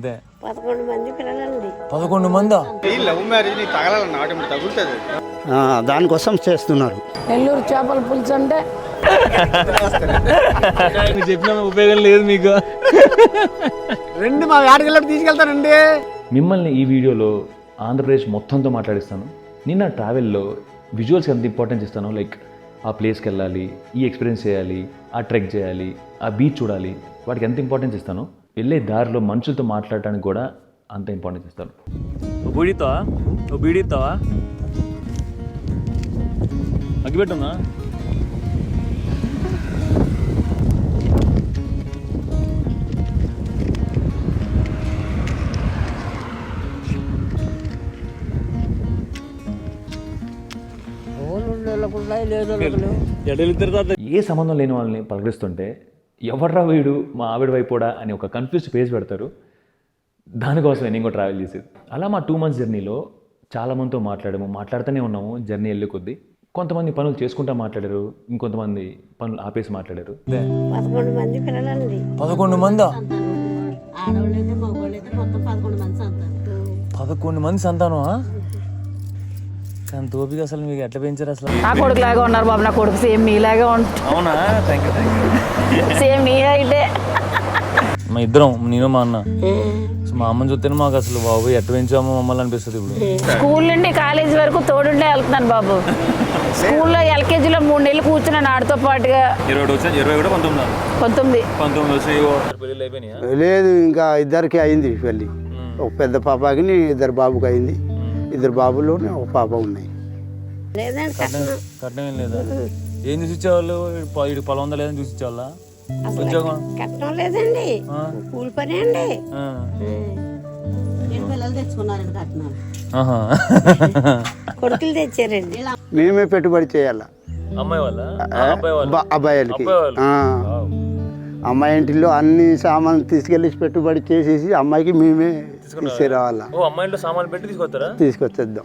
11 మంది పిల్లలండి. 11 మందా? Love marriage తగలాలన్న ఆటోమేటిక్ తగులుతుంది. దానికోసం చేస్తున్నారు. నెల్లూరు చేపల పులుసు అంటే చెప్పిన ఉపయోగం లేదు మీకు. రెండు మా ఆడపిల్లకి తీసుకెళ్తానండి. మిమ్మల్ని ఈ వీడియోలో ఆంధ్రప్రదేశ్ మొత్తంతో మాట్లాడిస్తాను. నిన్న ట్రావెల్లో విజువల్స్ ఎంత ఇంపార్టెన్స్ ఇస్తానో, లైక్ ఆ ప్లేస్కి వెళ్ళాలి, ఈ ఎక్స్పీరియన్స్ చేయాలి, ఆ ట్రెక్ చేయాలి, ఆ బీచ్ చూడాలి, వాటికి ఎంత ఇంపార్టెన్స్ ఇస్తానో, వెళ్ళే దారిలో మనుషులతో మాట్లాడటానికి కూడా అంత ఇంపార్టెన్స్ ఇస్తాను. ఓ బీడిస్తావా అగ్గిపెట్టున్నా? ఏ సంబంధం లేని వాళ్ళని పలకరిస్తుంటే ఎవర్రా వీడు మా ఆవిడ వైపోడా అని ఒక కన్ఫ్యూజ్డ్ పేజ్ పెడతారు. దానికోసమే నేను కూడా ట్రావెల్ చేసేది. అలా మా 2 months జర్నీలో చాలామందితో మాట్లాడుతూనే ఉన్నాము. జర్నీ వెళ్ళే కొద్దీ కొంతమంది పనులు చేసుకుంటా మాట్లాడారు, ఇంకొంతమంది పనులు ఆపేసి మాట్లాడారు. 11 మంది పిల్లలండి. 11 మందా? ఆడవాళ్ళైతే మగవాళ్ళైతే మొత్తం 11 మంది సంతానం. 11 మంది సంతానమా? కానీ తోపిక అసలు మీకు ఎట్లా పెంచారు అసలు? నా కొడుకు లాగా ఉన్నారు బాబు. నా కొడుకు సేమ్ నీలాగా ఉంటుంది. అవునా? Thank you. సేమ్ నీ హైటే. మా ఇద్దరం, నేను మా అన్న. మా అమ్మని చూస్తేనే మాకు అసలు బాబు ఎట్లా పెంచామో మమ్మల్ని అనిపిస్తుంది. ఇప్పుడు స్కూల్ నుండి కాలేజీ వరకు తోడుండే వెళ్తున్నాను బాబు. స్కూల్లో ఎల్కేజీలో 3 నెలలు కూర్చున్నాను ఆడితో పాటుగా. 19 లేదు, ఇంకా ఇద్దరికి అయింది పెళ్ళి. ఒక పెద్ద పాపకి 2 బాబుకి అయింది. 2 బాబులోనే ఒక పాప ఉన్నాయి. లేదండి కట్నం ఏం లేదా? ఏం చూసి ఇచ్చేవాళ్ళు? ఇటు పొలం ఉందా లేదని చూసి ఇచ్చేవాళ్ళ? ఉద్యోగం కట్నం లేదండి, కూలి పని అండి. పిల్లలు తెచ్చుకున్నారండి కట్నం. కొడుకులు తెచ్చారండి. మేమే పెట్టుబడి చేయాల అమ్మాయి వాళ్ళ అబ్బాయిలకి. అమ్మాయి ఇంటిలో అన్ని సామాన్లు తీసుకెళ్ళి పెట్టుబడి చేసేసి అమ్మాయికి మేమే తీసుకురావాలా. అమ్మాయిలో సామాన్లు పెట్టి తీసుకొచ్చేద్దాం.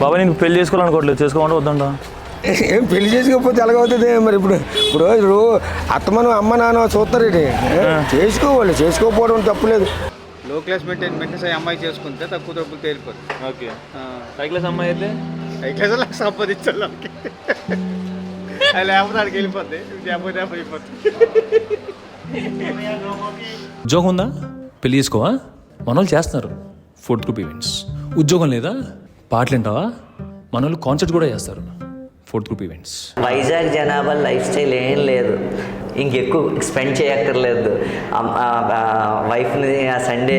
బాబా నేను పెళ్లి చేసుకోవాలనుకోవట్లేదు, చేసుకోమంటే వద్దంట. ఏం పెళ్లి చేసుకోకపోతే ఎలాగవుతుంది మరి? ఇప్పుడు అత్తమను అమ్మ నాన్న చూస్తారు. చేసుకోవాలి, చేసుకోకపోవడం తప్పులేదు. లో క్లాస్ మెయింటెన్స్ అమ్మాయి చేసుకుంటే తక్కువ డబ్బులు తేలిపోతుంది. ఓకే. హై క్లాస్ అమ్మాయి అయితే హై క్లాస్ వాళ్ళకి సంపాదించాలి. వాళ్ళకి అది లేకపోతే అక్కడికి వెళ్ళిపోద్ది. అయిపోతుంది. ఉద్యోగం ఉందా? పెళ్లి చేసుకోవా? మనోళ్ళు చేస్తున్నారు ఫుడ్ గ్రూప్ ఈవెంట్స్. ఉద్యోగం లేదా? పాటలు వింటావా? మనోళ్ళు కాన్సర్ట్ కూడా చేస్తారు, ఫుడ్ గ్రూప్ ఈవెంట్స్. వైజాగ్ జనాభా లైఫ్ స్టైల్ ఏం లేదు, ఇంకెక్కువ స్పెండ్ చేయక్కర్లేదు. వైఫ్ని ఆ సండే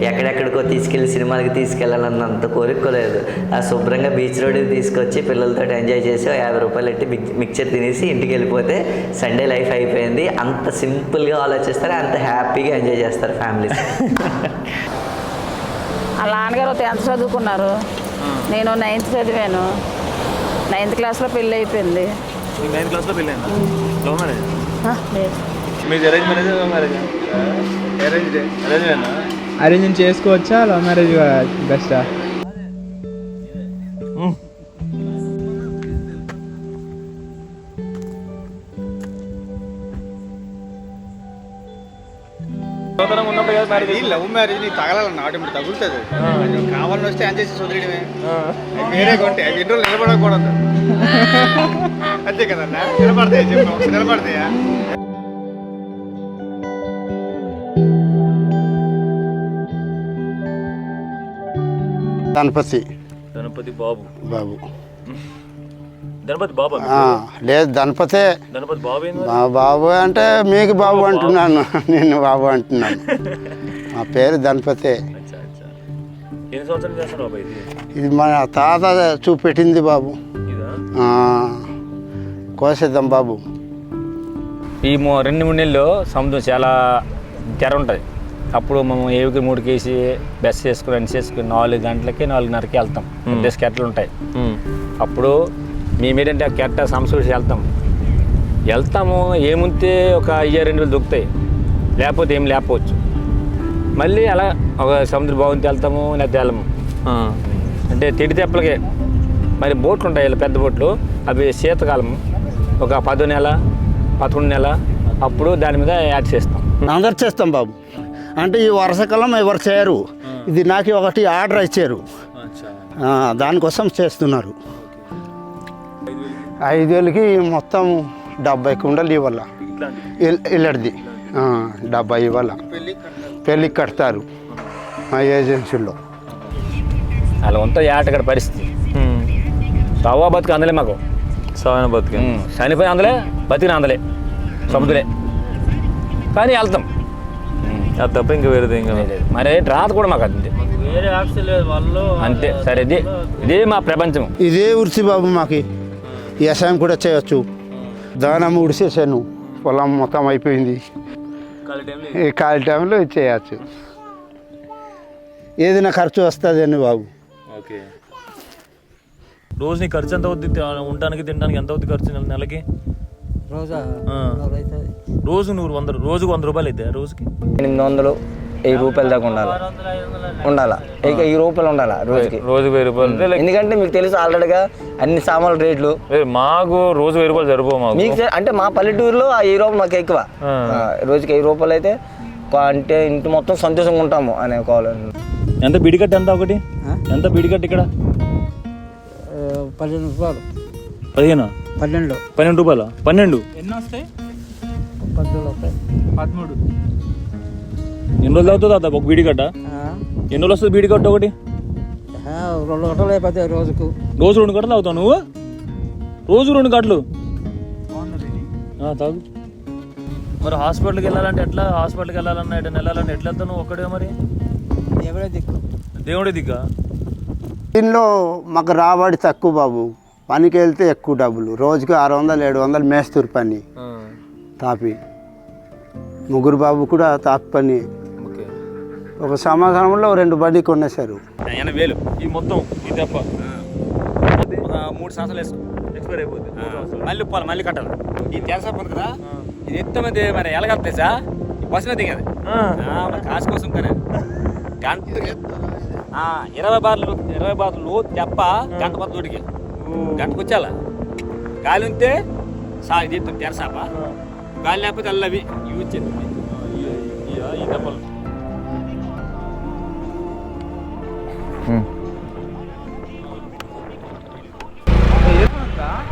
ఎక్కడెక్కడికో తీసుకెళ్ళి సినిమాలకి తీసుకెళ్ళాలన్నంత కోరికలేదు. ఆ శుభ్రంగా బీచ్ రోడ్కి తీసుకొచ్చి పిల్లలతో ఎంజాయ్ చేసి 50 రూపాయలు పెట్టి మిక్చర్ తినేసి ఇంటికి వెళ్ళిపోతే సండే లైఫ్ అయిపోయింది. అంత సింపుల్గా ఆలోచిస్తారు, అంత హ్యాపీగా ఎంజాయ్ చేస్తారు ఫ్యామిలీస్. వాళ్ళ నాన్నగారు 10th చదువుకున్నారు, నేను 9th చదివాను. 9th క్లాస్లో పెళ్ళి అయిపోయింది. 9th క్లాస్లో పెళ్ళి అయిందా? Love marriage? లేదు. మీది arrange marriage, love marriage? Arrange చేసుకోవచ్చా, లవ్ మ్యారేజ్ బెస్టా? లవ్ మ్యారేజ్ తగలాలన్న ఆటోమేటిక్ తగులుతుంది. కావాలని వస్తే ఎంజాయ్ చేసి వదిలేయడమే. వేరే కొంటే అవి 2 రోజులు నిలబడకూడదు. అంతే కదన్నా? నిలబడతాయి, చెప్పు నిలబడతాయా? గణపతి బాబు. గణపతి బాబు లేదు, ధనపతే. గణపతి బాబు బాబు అంటే మీకు బాబు అంటున్నాను, నేను బాబు అంటున్నాను. మా పేరు ధనపతే. ఎన్ని సంవత్సరాలు చేస్తారు బాబా ఇది? ఇది మన తాత చూపెట్టింది బాబు. కోసేద్దాం బాబు. ఈ 2-3 నెలల్లో సముద్రం చాలా తెర ఉంటుంది. అప్పుడు మేము ఏవికి 3 కేసి బెస్ చేసుకుని 4 గంటలకి 4:30కి వెళ్తాం. పెద్ద కెట్టలు ఉంటాయి. అప్పుడు మేమేంటంటే ఆ కెట్ట సంస్కృతి వెళ్తాము. ఏముంటే ఒక 1,000-2,000 దొరుకుతాయి, లేకపోతే ఏం లేకపోవచ్చు. మళ్ళీ అలా ఒక సముద్రం బాగుంటే వెళ్తాము, లేకపోతే వెళ్ళము. అంటే తిడి తెప్పలకే. మరి బోట్లు ఉంటాయి, ఇలా పెద్ద బోట్లు. అవి శీతకాలం, ఒక 10 నెల 11 నెల, అప్పుడు దాని మీద యాడ్ చేస్తాం. అందరు చేస్తాం బాబు. అంటే ఈ వర్షాకాలం ఎవరు చేయరు, ఇది నాకు ఒకటి ఆర్డర్ ఇచ్చారు, దానికోసం చేస్తున్నారు. 5,000కి మొత్తం 70 కుండలు ఇవ్వాల, ఇల్లడిది 70 ఇవ్వాల, పెళ్ళికి కడతారు మా ఏజెన్సీలో. అలా ఉంటుంది ఆటగడ పరిస్థితి. సవ్వా బతుకు అందలే మాకు, సవైన బతికే చనిపోయి అందలే, బతికిన అందలే, సముద్రలే, కానీ వెళ్తాం అది తప్ప ఇంకా వేరేది ఇంకా మరి రాత కూడా మాకు అంతే, వేరే ఆప్షన్ లేదు వాళ్ళు అంతే. సరే ఇదే మా ప్రపంచం. ఇదే ఉరిసి బాబు మాకు. వ్యవసాయం కూడా చేయొచ్చు. దానం ఉడిసేసాను, పొలం మొత్తం అయిపోయింది, ఈ ఖాళీ టైంలో ఇది చేయచ్చు. ఏదైనా ఖర్చు వస్తుంది అని బాబు. ఓకే. రోజు నీ ఖర్చు ఎంత అవుద్ది? ఉండడానికి తినడానికి ఎంత అవుద్ది ఖర్చు నెలకి? రోజు నువ్వు రోజుకు 100 రూపాయలు అయితే రోజుకి 800, 1000 రూపాయల దాకా ఉండాలా ఇక 1000 రూపాయలు ఉండాలా రోజుకి. రోజుకి 1000 రూపాయలు. ఎందుకంటే మీకు తెలుసు ఆల్రెడీగా అన్ని సామాన్ల రేట్లు. మాకు రోజు 1000 రూపాయలు సరిపో మాకు. మీకు అంటే మా పల్లెటూరులో ఆ 1000 రూపాయలు మాకు ఎక్కువ. రోజుకి 1000 రూపాయలు అయితే అంటే ఇంటి మొత్తం సంతోషంగా ఉంటాము అనే కావాలి. ఎంత బిడికట్టు? ఎంత ఒకటి ఎంత బిడికట్టు ఇక్కడ? 15 రూపాయలు. 15? 12 రూపాయలు. 12 ఎన్ని వస్తాయి? 13. ఎన్ని రోజులు అవుతుంది అదా ఒక బీడికట్ట? ఎన్ని రోజులు వస్తుంది బీడికట్ట ఒకటి? 2 గంటలు అయిపోతాయి రోజుకు. రోజు 2 గంటలు అవుతావు నువ్వు? రోజు 2 గంటలు తాగు. మరి హాస్పిటల్కి వెళ్ళాలంటే ఎట్లా? హాస్పిటల్కి వెళ్ళాలన్నా ఎట్లా వెళ్ళాలంటే ఎట్లా వెళ్తావు నువ్వు ఒక్కడే? మరి దేవుడే దిక్కా? దీనిలో మాకు రాబడి తక్కువ బాబు, పనికి వెళ్తే ఎక్కువ డబ్బులు. రోజుకి 600-700 మేస్తూరు పని, తాపి. ముగ్గురు బాబు కూడా తాపి పని. ఒక సంవత్సరంలో 2 బండి కొనేశారు. 80,000 ఈ మొత్తం ఈ తప్ప 3 సంవత్సరాలు ఎక్స్పైర్ అయిపోతుంది. మళ్ళీ ఉప్పాలి, మళ్ళీ కట్టాలి. ఈ తెలుసా పొంది కదా, ఇది ఎత్తమంది మరి ఎలాగలుగుతాయి సార్? బస్సులో దిగదు మరి కాసు కోసం కానీ గంట 20 బార్లు తెప్ప గంట పది తోటికి గంటకు వచ్చాలా. గాలి ఉంటే సాగు చేస్తాం తెరసాప, గాలి లేకపోతే అల్లవి ఇవి వచ్చేది ఈ దెబ్బలు.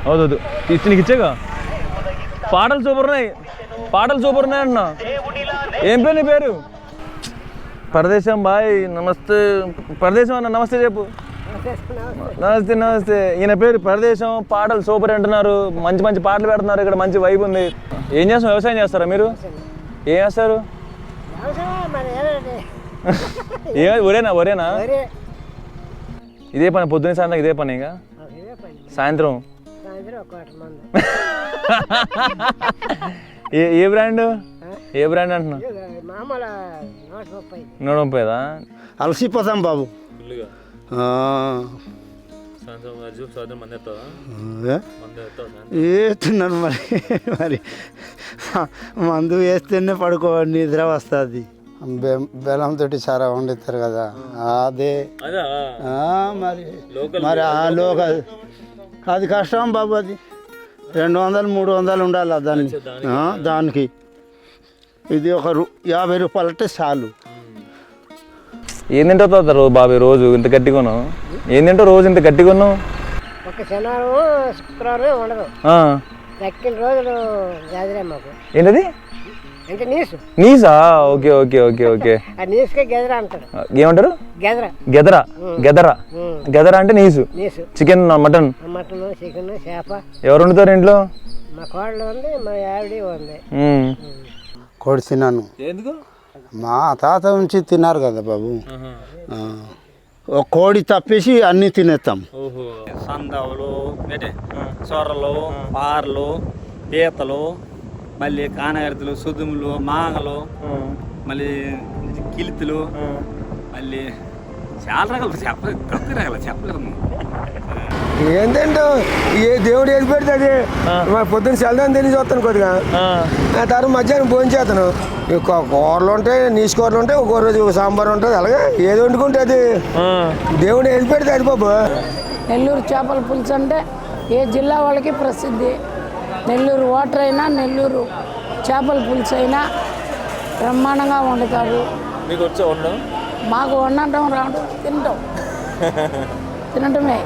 అవుదు ఇచ్చి నీకు ఇచ్చేగా. పాటలు సూపర్ ఉన్నాయి, పాటలు సూపర్ ఉన్నాయి అన్న. ఏం పేరు నీ పేరు? పరదేశం బాయ్. నమస్తే పరదేశం అన్న. నమస్తే చెప్పు. నమస్తే నమస్తే. ఈయన పేరు పరదేశం. పాటలు సూపర్ అంటున్నారు, మంచి మంచి పాటలు పెడుతున్నారు, ఇక్కడ మంచి వైబ్ ఉంది. ఏం చేస్తాం? వ్యవసాయం చేస్తారా మీరు? ఏం చేస్తారు? ఒరేనా? ఇదే పని పొద్దున్న సాయంత్రం? ఇదే పని ఇంకా సాయంత్రం? ఏ బ్రాండ్? ఏ బ్రాండ్ అంటున్నా? 130. అలసిపోతాం బాబు. వేస్తున్నారు మరి మందు వేస్తేనే పడుకో, నిద్ర వస్తుంది. బెల్లంతో సారా వండిస్తారు కదా, అదే మరి ఆ లోకల్ అది కష్టం బాబు. అది 200-300 ఉండాలి దానికి. ఇది ఒక 50 రూపాయలు అంటే చాలు. ఏం తింటావు బాబు రోజు ఇంత గట్టిగాను? ఏం తింటావు రోజు ఇంత గట్టిగాను? ఒక శనివారం శుక్రవారం ఉండదు, తక్కిన రోజులు గదిరే మాకు. ఏంటది? అంటే నీసు. నీసా? Okay okay okay okay. నీసుకే గెదర అంటారు. ఏమంటారు? గెదర. గెదరా? గెదరా? గెదరా అంటే నీసు. చికెన్, మటన్, చికెన్, చేప. ఎవరు వండుతారు ఇంట్లో? మా కోడలు ఉంది, మా ఆవిడ ఉంది. కోడి తిన్నాను. ఎందుకు? మా తాత నుంచి తిన్నారు కదా బాబు. ఒక కోడి తప్పేసి అన్నీ తినేస్తాం. సందవులు, సొర్రలు, పార్లు, పీతలు, మళ్ళీ కానగరతలు, సుదుములు, మాంగలు, మళ్ళీ కిలితులు, మళ్ళీ చాలా రకాలు చెప్పలేదు. ఏంటంటే ఏ దేవుడు ఏది పెడితే అది. పొద్దున్న సెల్దాన్ని తిని చూస్తాను కొద్దిగా, ఆ తర్వాత మధ్యాహ్నం భోజనం చేస్తాను. కూరలు ఉంటాయి, నీసు కూరలు ఉంటాయి, ఒక్కో రోజు సాంబార్ ఉంటుంది. అలాగే ఏది వండుకుంటే అది దేవుడు ఏది పెడితే అది బాబు. నెల్లూరు చేపల పులుసు అంటే ఏ జిల్లా వాళ్ళకి ప్రసిద్ధి. నెల్లూరు వాటర్ అయినా, నెల్లూరు చేపల పులుసు అయినా బ్రహ్మాండంగా వండుతారు. మీకు వచ్చా ఉండడం? మాకు వండటం రావడం తినటం తినటమే.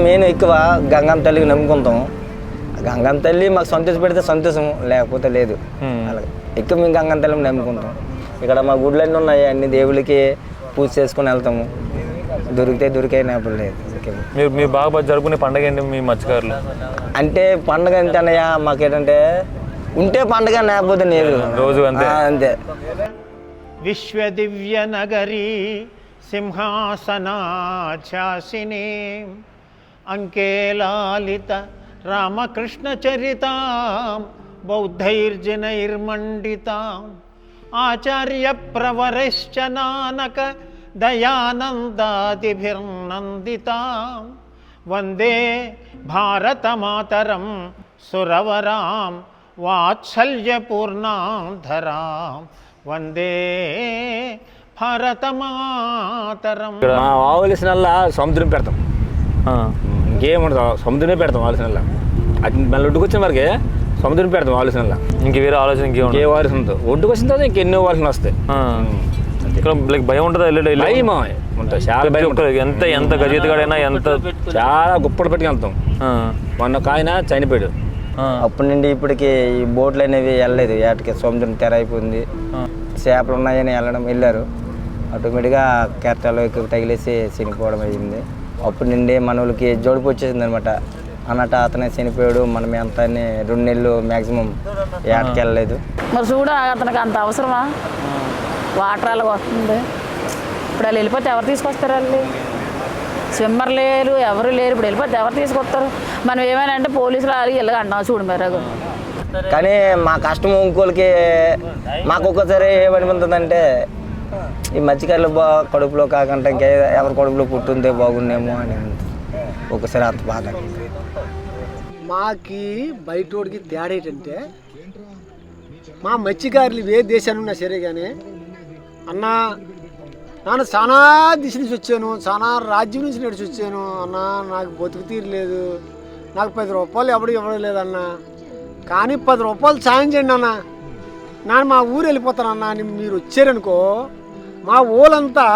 మేము ఎక్కువ గంగమ్మ తల్లికి నమ్ముకుంటాం. గంగమ్మ తల్లి మాకు సంతోష పెడితే సంతోషం, లేకపోతే లేదు. అలాగే ఎక్కువ మేము గంగమ్మ తల్లిని నమ్ముకుంటాం. ఇక్కడ మా గుడ్లన్నీ ఉన్నాయి, అన్ని దేవుళ్ళకి పూజ చేసుకుని వెళ్తాము. దొరికినప్పుడు లేదు. మీరు బాగా జరుపుకునే పండుగ ఏంటి మీ మత్స్యకారులు? అంటే పండుగ అంటే అన్నయ్య మాకేంటంటే ఉంటే పండుగ, లేకపోతే లేదు రోజు అంతే. విశ్వదివ్య నగరీ సింహాసనాఛాసిని అంకేలాలిత రామకృష్ణ చరితాం బౌద్ధైర్జనైర్మండితాం ఆచార్య ప్రవరైశ్చ నానక దయానందాదిభిర్నందితాం వందే భారతమాతరం సురవరాం వాత్సల్యపూర్ణాం ధరాం వందే భారతమాతరం. మా ఆవలసినల్లా సముద్రం పెడతాం, ఇంకేముండదు, సముద్రమే పెడతాం ఆలోచనల్లా. అది మళ్ళీ ఒడ్డుకు వచ్చిన వరకే సముద్రం పెడతాం ఆలోచనల్లా. ఇంక వేరే ఆలోచన ఇంకే ఆలోచన ఉంటుంది. ఒడ్డుకు వచ్చిన తర్వాత ఇంకెన్నో ఆలోచన వస్తాయి. భయం ఉంటుంది, భయం ఉంటుంది, చాలా భయం ఉంటుంది. ఎంత గజెత్తుగాడైనా ఎంత చాలా గుప్పలు పెట్టుకు వెళ్తాం. మొన్న కాయన చనిపోయాడు. అప్పటి నుండి ఇప్పటికి ఈ బోట్లు అనేవి వెళ్ళలేదు. ఏటకి సముద్రం తెర అయిపోయింది, చేపలు ఉన్నాయని వెళ్ళారు. ఆటోమేటిక్గా కెరటాలు ఎక్కువ తగిలేసి చనిపోవడం అయ్యింది. అప్పటి నుండి మన వాళ్ళకి జోడుపు వచ్చేసింది అనమాట. అన్నట్టు అతనే చనిపోయాడు, మనం ఎంత 2 నెలలు మ్యాక్సిమం ఏటకి వెళ్ళలేదు. మరి చూడ అతనికి అంత అవసరమా? వాటర్ అలాగ వస్తుంది. ఇప్పుడు వాళ్ళు వెళ్ళిపోతే ఎవరు తీసుకొస్తారు? వాళ్ళు స్విమ్మర్ లేరు, ఎవరు లేరు. ఇప్పుడు వెళ్ళిపోతే ఎవరు తీసుకొస్తారు? మనం ఏమైనా అంటే పోలీసులు అలాగే వెళ్ళగా అంటాం చూడు మెరగు. కానీ మా కష్టం ఇంకోళ్ళకి మాకు ఒక్కోసారి ఏమనిపిస్తుందంటే ఈ మత్స్యకారులు కడుపులో కాకుండా ఇంకా ఎవరి కడుపులో పుట్టుందే బాగుండేమో అని ఒకసారి అంత బాధ. మాకి బయటోడికి తేడా ఏంటంటే మా మత్స్యకారులు ఏ దేశాన్ని ఉన్నా సరే కానీ అన్నా నాన్న చాలా దిశ నుంచి వచ్చాను, చాలా రాజ్యం నుంచి నడిచి వచ్చాను అన్నా, నాకు బతుకు తీరలేదు, నాకు 10 రూపాయలు ఎవడు ఇవ్వడం లేదన్నా, కానీ 10 రూపాయలు సాయం చేయండి అన్న, నాన్న మా ఊరు వెళ్ళిపోతానన్నా అని మీరు వచ్చారనుకో, మా ఊళ్ళంతా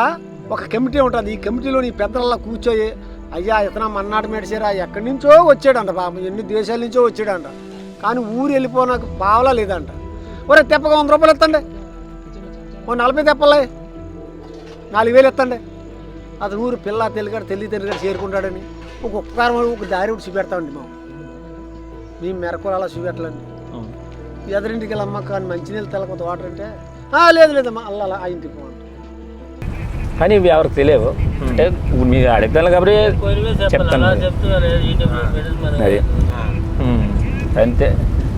ఒక కమిటీ ఉంటుంది. ఈ కమిటీలో నీ పెద్దలలా కూర్చోయి, అయ్యా ఇతన మన్నాడు మెడిసారా, ఎక్కడి నుంచో వచ్చాడంట పాపం, ఎన్ని దేశాల నుంచో వచ్చాడంట, కానీ ఊరు వెళ్ళిపోనాకు పావలా లేదంట. ఒరే తెప్పగా 100 రూపాయలు ఎత్తండి, ఓ 40 తెప్పలే 4000 ఎత్తండి. అతను ఊరు పిల్ల తెలుగాడు తెలియగా చేరుకుంటాడని ఒక్కొక్కసారి ఒక దారి ఒకటి చూపెడతామండి. మేము మెరకూర అలా చూపెట్టాలండి. ఎదురింటికి వెళ్ళమ్మా కానీ మంచినీళ్ళు తెల్లకొంత వాటర్ అంటే లేదు లేదమ్మా అలా ఆ ఇంటికి పోండి. కానీ ఇవి ఎవరికి తెలియవు, అంటే మీరు అడుగుతాను కాబట్టి చెప్తాను. అది అంతే.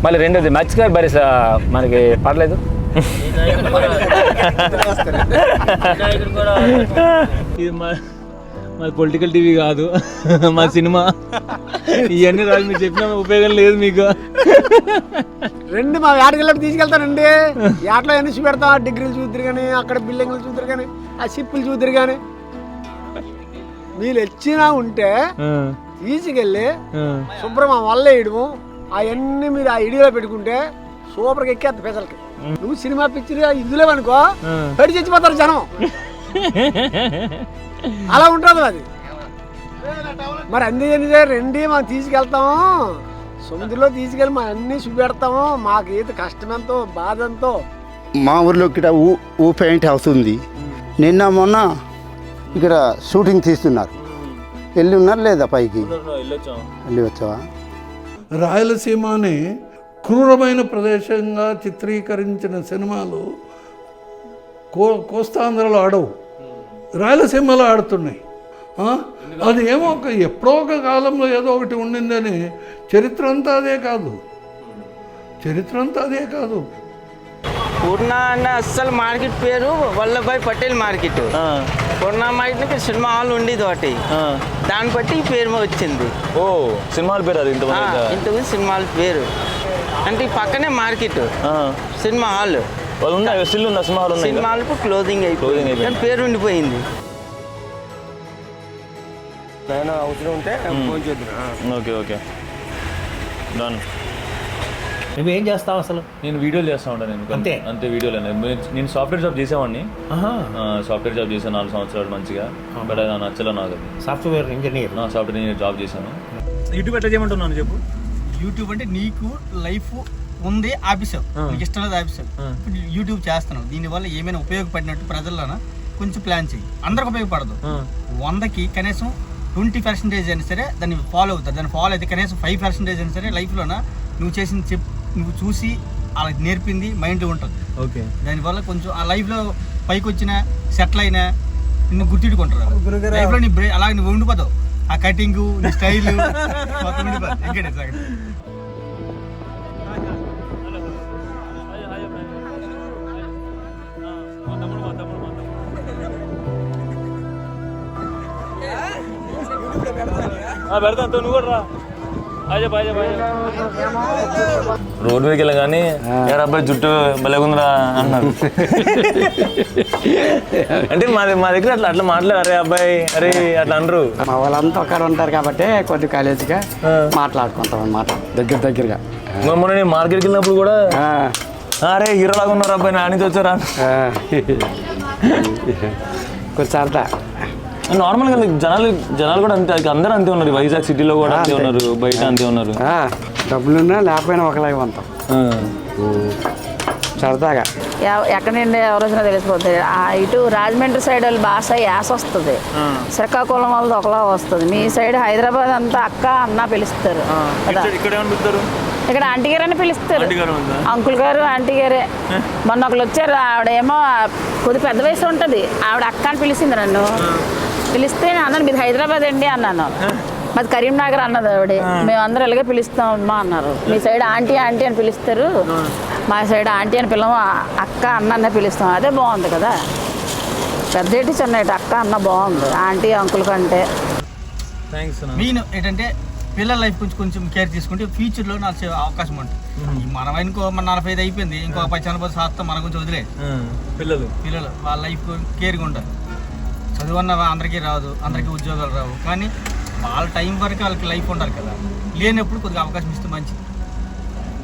మళ్ళీ రెండోది మత్స్యకారు భరిస మనకి పర్లేదు. ఇది మా పొలిటికల్ టీవీ కాదు, మా సినిమా. ఇవన్నీ రాజు మీరు చెప్పిన ఉపయోగం లేదు మీకు. రెండు మా ఏటకెళ్ళి తీసుకెళ్తానండి. ఏటలో అన్ని చూపెడతాం, డిగ్రీలు చూద్దరు కానీ, అక్కడ బిల్డింగ్లు చూద్దరు కానీ, ఆ షిప్పులు చూద్దరు కానీ. మీరు వచ్చినా ఉంటే తీసుకెళ్ళి శుభ్రం వల్ల వేయడము అవన్నీ మీరు ఆ ఇడిలో పెట్టుకుంటే సూపర్గా ఎక్కేస్తా ప్రజలకి. నువ్వు సినిమా పిక్చర్ ఇదిలేవు అనుకో పడి చచ్చిపోతారు జనం. అలా ఉంటుంది అది. మరి అందుకని రండి మనం తీసుకెళ్తాము, సముద్రంలో తీసుకెళ్ళి మనం అన్నీ చూపెడతాము. మాకు ఏది కష్టమెంతో బాధ ఎంతో. మా ఊర్లో ఇక్కడ ఊ పెయింట్ హౌస్ ఉంది. నిన్న మొన్న ఇక్కడ షూటింగ్ తీస్తున్నారు. వెళ్ళి ఉన్నారు లేదా పైకి? వెళ్ళి వచ్చావా? రాయలసీమని క్రూరమైన ప్రదేశంగా చిత్రీకరించిన సినిమాలు కోస్తాంధ్రలో ఆడవు, రాయలసీమలో ఆడుతున్నాయి. అది ఏమో ఎప్పుడో ఒక కాలంలో ఏదో ఒకటి ఉండిందని చరిత్ర అంతా అదే కాదు. పూర్ణ అన్న అస్సలు మార్కెట్ పేరు వల్లభాయ్ పటేల్ మార్కెట్. పూర్ణ మార్కెట్ సినిమా హాల్ ఉండేది ఒకటి, దాన్ని బట్టి ఈ పేరు వచ్చింది. ఓ సినిమాల పేరు అది? ఇంతకుముందు సినిమాల పేరు అంటే పక్కనే మార్కెట్, సినిమా హాల్. అది ఉందా స్టిల్ ఉందా సినిమా హాల్ ఉందా సినిమా హాల్ ఇప్పుడు క్లోజింగ్ Closing అయిపోయింది. కానీ పేరు ఉండిపోయింది. అవసరం ఉంటే ఫోన్ చేద్దాం. Okay okay done. నువ్వేం చేస్తావు అసలు? నేను వీడియోలు చేస్తా ఉంటాను. నేను అంతే? అంతే వీడియోలు. నేను సాఫ్ట్వేర్ జాబ్ చేసేవాడిని. సాఫ్ట్వేర్ జాబ్ చేశాను 4 సంవత్సరాలు మంచిగా. బట్ అది నచ్చలే నాకు. అది software engineer. Software engineer job చేశాను. యూట్యూబ్ ఎట్లా చేయమంటున్నాను చెప్పు. యూట్యూబ్ అంటే నీకు లైఫ్ ఉంది ఆపేసావు, నీకు ఇష్టం లేదు ఆపేసావు. ఇప్పుడు యూట్యూబ్ చేస్తున్నావు, దీనివల్ల ఏమైనా ఉపయోగపడినట్టు ప్రజల్లోన కొంచెం ప్లాన్ చేయి. అందరికి ఉపయోగపడదు. 100కి కనీసం 20% అయినా సరే దాన్ని ఫాలో అవుతారు. దాన్ని ఫాలో అయితే కనీసం 5% అయినా సరే లైఫ్లోన నువ్వు చేసింది నువ్వు చూసి వాళ్ళకి నేర్పింది మైండ్లో ఉంటుంది. ఓకే. దానివల్ల కొంచెం ఆ లైఫ్లో పైకి వచ్చిన సెటిల్ అయినా నిన్ను గుర్తిట్టుకుంటారు. లైఫ్లో నీ అలాగే నువ్వు ఉండిపోతావు. ఆ కటింగ్, నీ స్టైల్ మొత్తం ఉండిపోతుంది. పెడతా నువ్వు కూడా రా. రోడ్ మీదకి వెళ్ళగానే ఎవరు అబ్బాయి జుట్టు బలేగుందిరా అన్నారు. అంటే మా దగ్గర అట్లా మాట్లాడారు. అరే అబ్బాయి అరే అట్లా అనరు. మా వాళ్ళంతా అక్కడ ఉంటారు కాబట్టి కొద్ది కాలేజీగా మాట్లాడుకుంటాం అన్నమాట దగ్గరగా. మొన్న నేను మార్కెట్కి వెళ్ళినప్పుడు కూడా అరే హీరోలాగా ఉన్నారు అబ్బాయి, నా నుంచి వచ్చారా. కొంచెం సరదా. నార్మల్గా జనాలు కూడా అంతే, అందరూ అంతే ఉన్నారు. వైజాగ్ సిటీలో కూడా అంతే ఉన్నారు, బయట అంతే ఉన్నారు. డబ్బులున్నా లేకపోయినా ఒకలాగే ఉంటాం సరదాగా. ఎక్కడి నుండి ఎవరు వచ్చినా తెలిసిపోతుంది. ఇటు రాజమండ్రి సైడ్ వాళ్ళు భాష యాస వస్తుంది, శ్రీకాకుళం వాళ్ళది ఒకలా వస్తుంది. మీ సైడ్ హైదరాబాద్ అంతా అక్క అన్న పిలుస్తారు కదా. ఇక్కడ ఆంటీ గారు అని పిలుస్తారు. అంకుల్ గారు ఆంటీ గారే. మొన్న ఒకళ్ళు వచ్చారు, ఆవిడేమో కొద్ది పెద్ద వయసు ఉంటుంది. ఆవిడ అక్క అని పిలిచింది నన్ను. పిలిస్తే అన్నాను మీది హైదరాబాద్ అండి అన్నాను. మాది కరీంనగర్ అన్నది ఆవిడ. మేమందరూ ఇలాగే పిలుస్తాం అమ్మా అన్నారు. మీ సైడ్ ఆంటీ ఆంటీ అని పిలుస్తారు, మా సైడ్ ఆంటీ అని పిల్లము అక్క అన్న అన్న పిలుస్తాం. అదే బాగుంది కదా, పెద్దేటి చిన్నటి అక్క అన్న బాగుంది ఆంటీ అంకుల్ కంటే. మెయిన్ ఏంటంటే పిల్లల లైఫ్ కొంచెం కేర్ తీసుకుంటే ఫ్యూచర్లో నాకు అవకాశం ఉంటుంది. మనం ఇంకో 45 అయిపోయింది, ఇంకో 10 చనిపోతే శాతం మన గురించి వదిలే. పిల్లలు వాళ్ళ లైఫ్ కేర్గా ఉంటారు. చదువున్న అందరికీ రాదు, అందరికీ ఉద్యోగాలు రావు, కానీ వాళ్ళ టైం వరకు వాళ్ళకి లైఫ్ ఉండాలి కదా. లేనప్పుడు కొద్దిగా అవకాశం ఇస్తే మంచిది.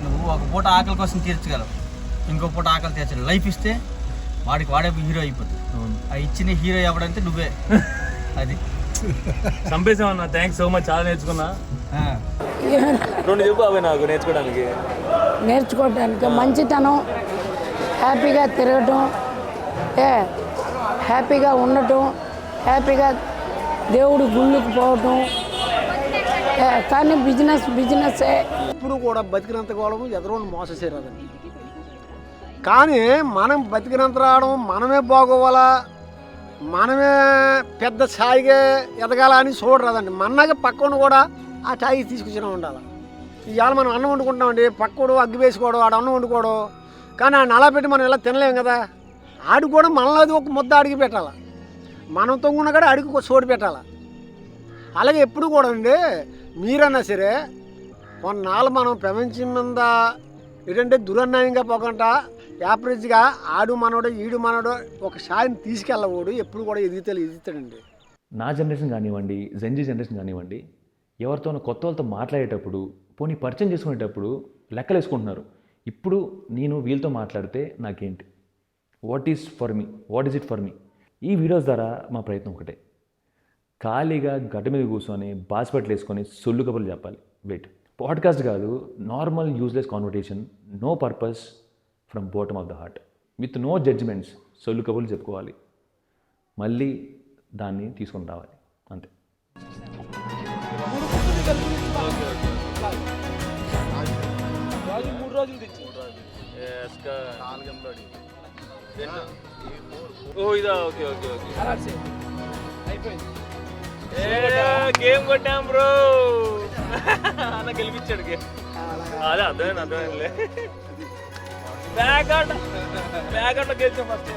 నువ్వు ఒక పూట ఆకలి కోసం తీర్చగలవు, ఇంకో పూట ఆకలి తీర్చగలవు. లైఫ్ ఇస్తే వాడే హీరో అయిపోతుంది. ఆ ఇచ్చిన హీరో ఎవడంటే నువ్వే. అది చంపేసామన్నా. థ్యాంక్స్ సో మచ్, చాలా నేర్చుకున్నా. 2 చెప్పు అవి నాకు నేర్చుకోవడానికి మంచితనం, హ్యాపీగా తిరగటం, హ్యాపీగా ఉండటం, హ్యాపీగా దేవుడి గుళ్ళకి పోవటం. కానీ బిజినెస్ ఇప్పుడు కూడా బతికినంత కాలము ఎదురు మోసం చేయరాదండి. కానీ మనం బతికినంత రావడం, మనమే బాగోవాలా, మనమే పెద్ద స్థాయిగా ఎదగాలని చూడరాదండి. మన్నగా పక్కన కూడా ఆ స్థాయికి తీసుకొచ్చిన ఉండాలి. ఇవాళ మనం అన్నం వండుకుంటామండి, పక్కడు అగ్గి వేసుకోవడం, ఆడు అన్నం వండుకోవడం. కానీ ఆ నలా పెట్టి మనం ఇలా తినలేం కదా. ఆడు కూడా మనలోది ఒక ముద్ద అడిగి పెట్టాలి, మనం తొంగున్న కూడా అడిగి ఒక చోటు పెట్టాలి. అలాగే ఎప్పుడు కూడా అండి మీరన్నా సరే కొన్నాళ్ళు మనం ప్రపంచం మీద ఏంటంటే దురన్యాయంగా పోకుండా యావరేజ్గా ఆడు మనోడు ఈడు మనోడు ఒక స్థాయిని తీసుకెళ్ళవాడు ఎప్పుడు కూడా ఎదుగుతాడండి. నా జనరేషన్ కానివ్వండి, జెన్జీ జనరేషన్ కానివ్వండి, ఎవరితోనో కొత్త వాళ్ళతో మాట్లాడేటప్పుడు, పోనీ పరిచయం చేసుకునేటప్పుడు లెక్కలు వేసుకుంటున్నారు. ఇప్పుడు నేను వీళ్ళతో మాట్లాడితే నాకేంటి, what is it for me. ఈ వీడియోస్ ద్వారా మా ప్రయత్నం ఒకటే, ఖాళీగా గడ్డ మీద కూర్చొని బాస్పెట్లు వేసుకొని సొల్లు కబుర్లు చెప్పాలి. వెయిట్, పాడ్కాస్ట్ కాదు, normal useless conversation, no purpose, from bottom of the heart, with no judgments, సొల్లు కబుర్లు చెప్పుకోవాలి, మళ్ళీ దాన్ని తీసుకొని రావాలి, అంతే. గేమ్ కొట్టాం బ్రో, అన్న గెలిపించాడు గేమ్. అదే అర్థమైందిలే. బ్యాక్ అవుట్ గెలిచాం ఫస్ట్.